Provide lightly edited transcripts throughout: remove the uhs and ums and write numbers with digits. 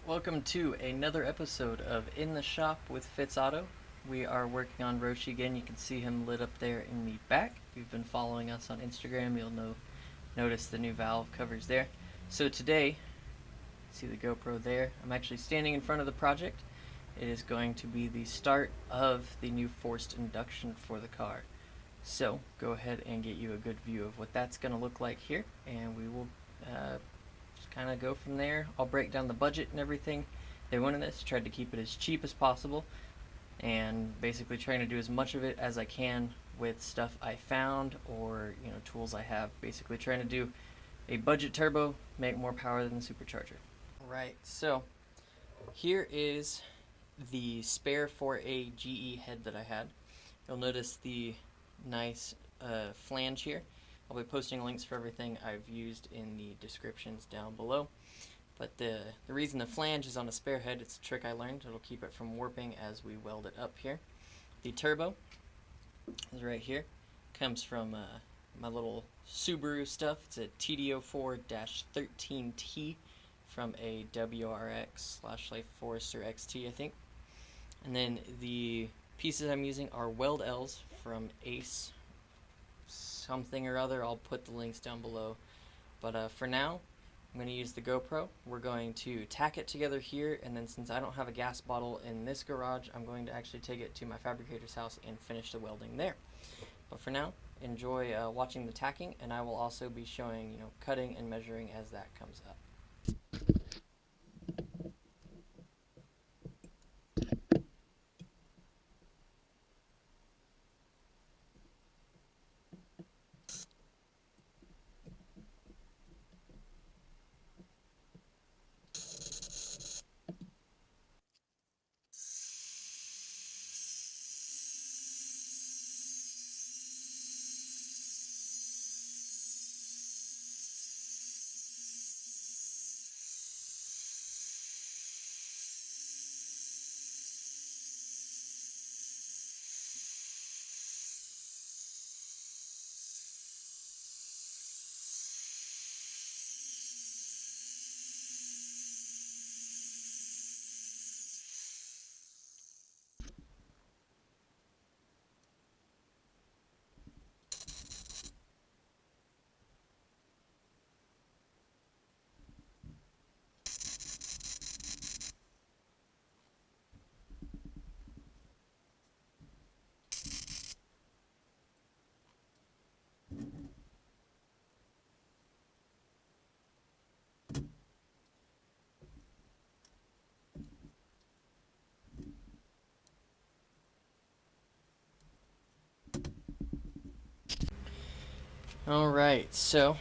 Welcome to another episode of In the Shop with Fitz Auto. We are working on Roshi again. You can see him lit up there in the back. If you've been following us on Instagram, you'll notice the new valve covers there. So today, see the GoPro there? I'm actually standing in front of the project. It is going to be the start of the new forced induction for the car. So go ahead and get you a good view of what that's going to look like here, and we will just kind of go from there. I'll break down the budget and everything. They wanted this, tried to keep it as cheap as possible, and basically trying to do as much of it as I can with stuff I found or tools I have. Basically trying to do a budget turbo, make more power than the supercharger. Right, so here is the spare 4A GE head that I had. You'll notice the nice flange here. I'll be posting links for everything I've used in the descriptions down below. But the reason the flange is on a spare head, it's a trick I learned. It'll keep it from warping as we weld it up here. The turbo is right here. Comes from my little Subaru stuff. It's a TD04-13T from a WRX/Life Forester XT, I think. And then the pieces I'm using are weld L's from Ace something or other. I'll put the links down below. But for now, I'm going to use the GoPro. We're going to tack it together here, and then since I don't have a gas bottle in this garage, I'm going to actually take it to my fabricator's house and finish the welding there. But for now, enjoy watching the tacking, and I will also be showing cutting and measuring as that comes up. Alright, so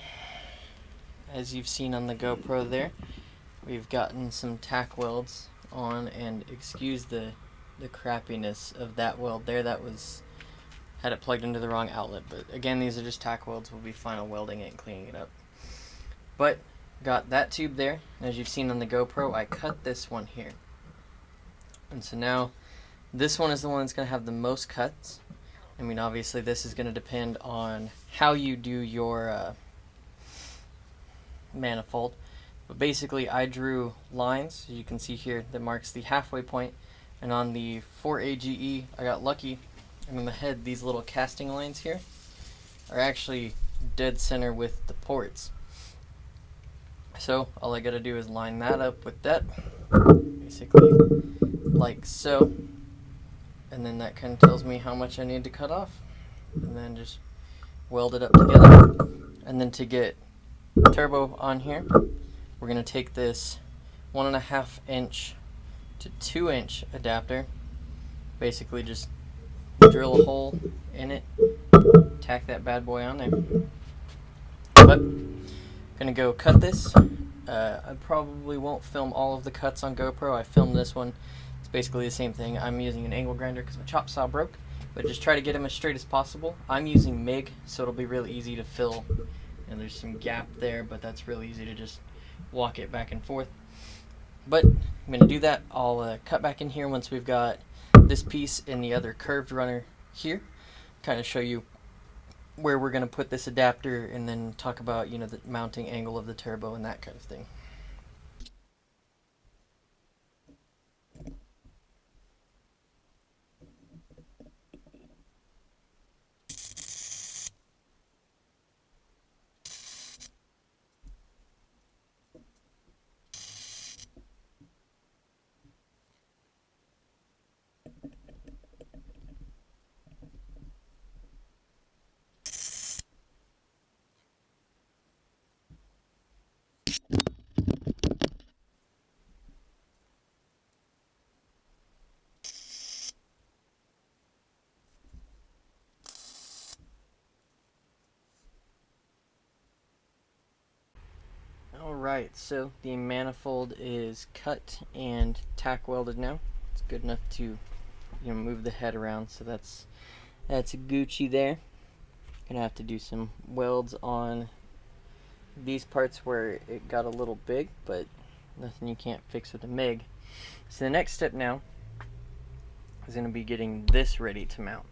as you've seen on the GoPro there, we've gotten some tack welds on, and excuse the crappiness of that weld there. That had it plugged into the wrong outlet, but again, these are just tack welds. We'll be final welding it and cleaning it up. But got that tube there, and as you've seen on the GoPro, I cut this one here, and so now this one is the one that's going to have the most cuts. I mean, obviously this is going to depend on how you do your manifold, but basically I drew lines, as you can see here, that marks the halfway point, and on the 4AGE I got lucky, and in the head these little casting lines here are actually dead center with the ports. So all I gotta do is line that up with that, basically like so, and then that kind of tells me how much I need to cut off, and then just weld it up together. And then to get turbo on here, we're going to take this 1.5 inch to 2 inch adapter, basically just drill a hole in it, tack that bad boy on there. But I'm going to go cut this. I probably won't film all of the cuts on GoPro. I filmed this one. It's basically the same thing. I'm using an angle grinder because my chop saw broke, but just try to get them as straight as possible. I'm using MIG, so it'll be really easy to fill, and there's some gap there, but that's really easy to just walk it back and forth. But I'm going to do that. I'll cut back in here once we've got this piece and the other curved runner here, kind of show you where we're going to put this adapter, and then talk about the mounting angle of the turbo and that kind of thing. Alright, so the manifold is cut and tack welded now. It's good enough to move the head around, so that's Gucci there. Gonna have to do some welds on these parts where it got a little big, but nothing you can't fix with a MIG. So the next step now is going to be getting this ready to mount.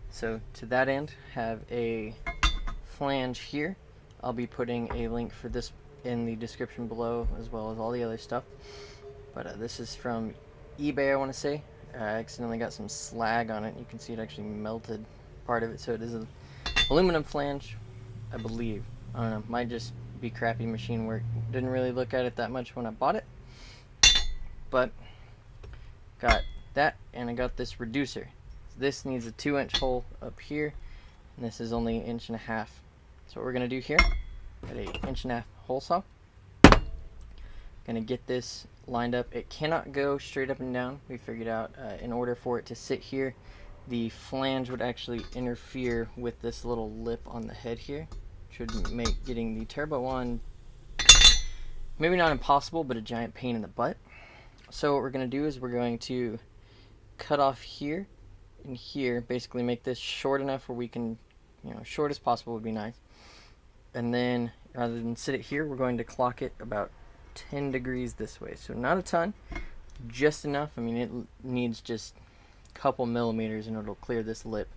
So to that end, have a flange here. I'll be putting a link for this in the description below, as well as all the other stuff. But this is from eBay, I want to say. I accidentally got some slag on it. You can see it actually melted part of it, so it is an aluminum flange, I believe. I don't know, might just be crappy machine work. Didn't really look at it that much when I bought it, but got that, and I got this reducer. This needs a 2-inch hole up here, and this is only 1.5 inches. So what we're gonna do here, got a 1.5 inch hole saw. Gonna get this lined up. It cannot go straight up and down. We figured out in order for it to sit here, the flange would actually interfere with this little lip on the head here. Should make getting the turbo on maybe not impossible, but a giant pain in the butt. So what we're going to do is we're going to cut off here and here, basically make this short enough where we can, short as possible would be nice. And then rather than sit it here, we're going to clock it about 10 degrees this way. So not a ton, just enough. I mean, it needs just a couple millimeters and it'll clear this lip.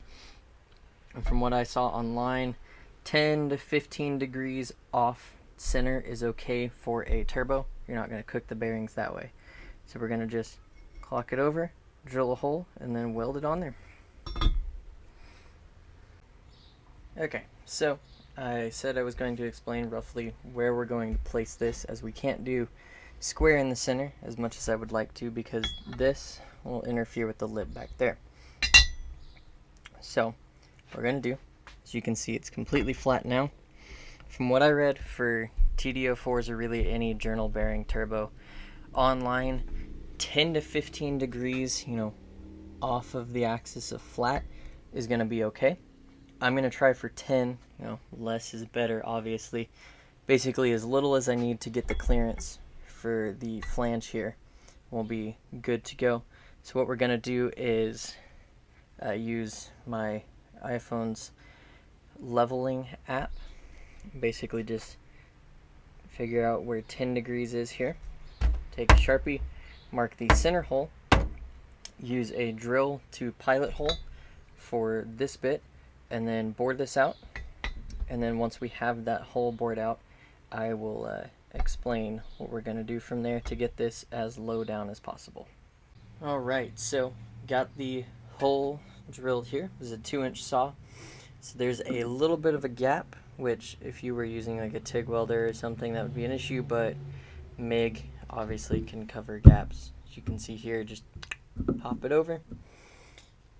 And from what I saw online, 10 to 15 degrees off center is okay for a turbo. You're not going to cook the bearings that way. So we're going to just clock it over, drill a hole, and then weld it on there. Okay, so I said I was going to explain roughly where we're going to place this, as we can't do square in the center as much as I would like to, because this will interfere with the lip back there. So what we're going to do, as you can see, it's completely flat now. From what I read, for TD04s or really any journal bearing turbo online, 10 to 15 degrees, off of the axis of flat is going to be okay. I'm going to try for 10, less is better, obviously. Basically as little as I need to get the clearance for the flange here will be good to go. So what we're going to do is use my iPhone's leveling app. Basically just figure out where 10 degrees is here. Take a Sharpie, mark the center hole, use a drill to pilot hole for this bit, and then bore this out. And then once we have that hole bored out, I will explain what we're going to do from there to get this as low down as possible. Alright, so got the hole drilled here. This is a 2-inch saw. So there's a little bit of a gap, which if you were using like a TIG welder or something, that would be an issue, but MIG obviously can cover gaps. As you can see here, just pop it over.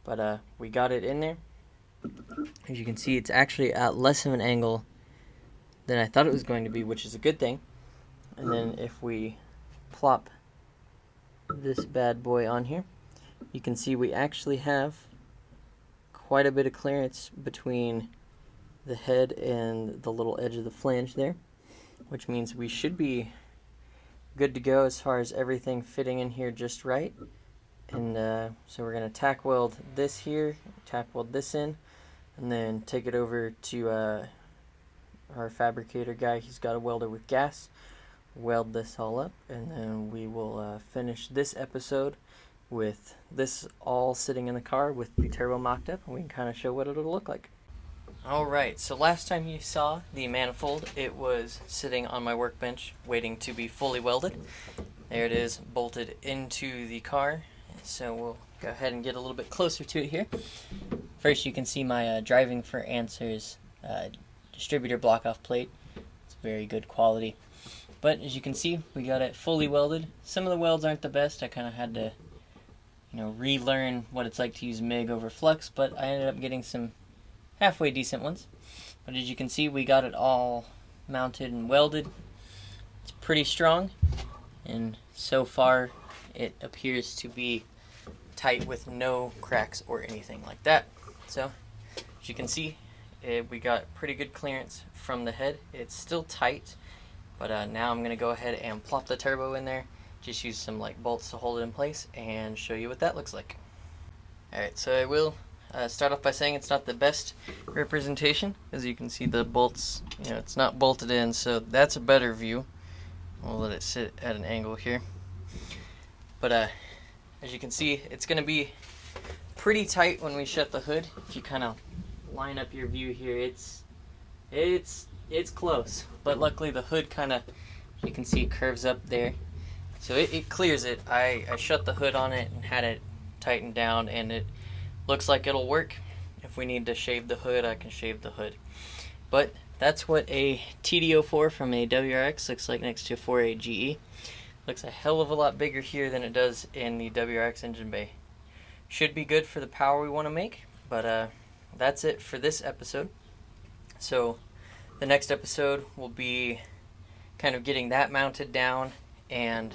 But we got it in there. As you can see, it's actually at less of an angle than I thought it was going to be, which is a good thing. And then if we plop this bad boy on here, you can see we actually have quite a bit of clearance between the head and the little edge of the flange there, which means we should be good to go as far as everything fitting in here just right. And so we're going to tack weld this here, tack weld this in, and then take it over to our fabricator guy. He's got a welder with gas. Weld this all up, and then we will finish this episode with this all sitting in the car with the turbo mocked up, and we can kind of show what it'll look like. Alright, so last time you saw the manifold, it was sitting on my workbench waiting to be fully welded. There it is, bolted into the car. So we'll go ahead and get a little bit closer to it here. First, you can see my Driving for Answers distributor block-off plate. It's very good quality. But as you can see, we got it fully welded. Some of the welds aren't the best. I kind of had to, relearn what it's like to use MIG over flux, but I ended up getting some halfway decent ones. But as you can see, we got it all mounted and welded. It's pretty strong, and so far it appears to be tight with no cracks or anything like that. So as you can see, we got pretty good clearance from the head. It's still tight, But now I'm going to go ahead and plop the turbo in there, just use some like bolts to hold it in place, and show you what that looks like. Alright, so I will start off by saying it's not the best representation. As you can see, the bolts, it's not bolted in, so that's a better view. We'll let it sit at an angle here. But as you can see, it's going to be pretty tight when we shut the hood. If you kind of line up your view here, it's close. But luckily the hood kind of, you can see, curves up there. So it clears it. I shut the hood on it and had it tightened down, and it looks like it'll work. If we need to shave the hood, I can shave the hood. But that's what a TD04 from a WRX looks like next to a 4A GE. Looks a hell of a lot bigger here than it does in the WRX engine bay. Should be good for the power we want to make, but that's it for this episode. So the next episode will be kind of getting that mounted down, and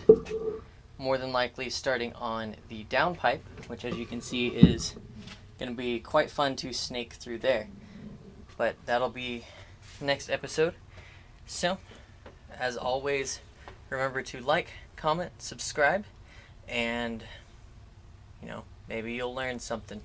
more than likely starting on the downpipe, which as you can see is going to be quite fun to snake through there. But that'll be next episode. So, as always, remember to like, comment, subscribe, and maybe you'll learn something.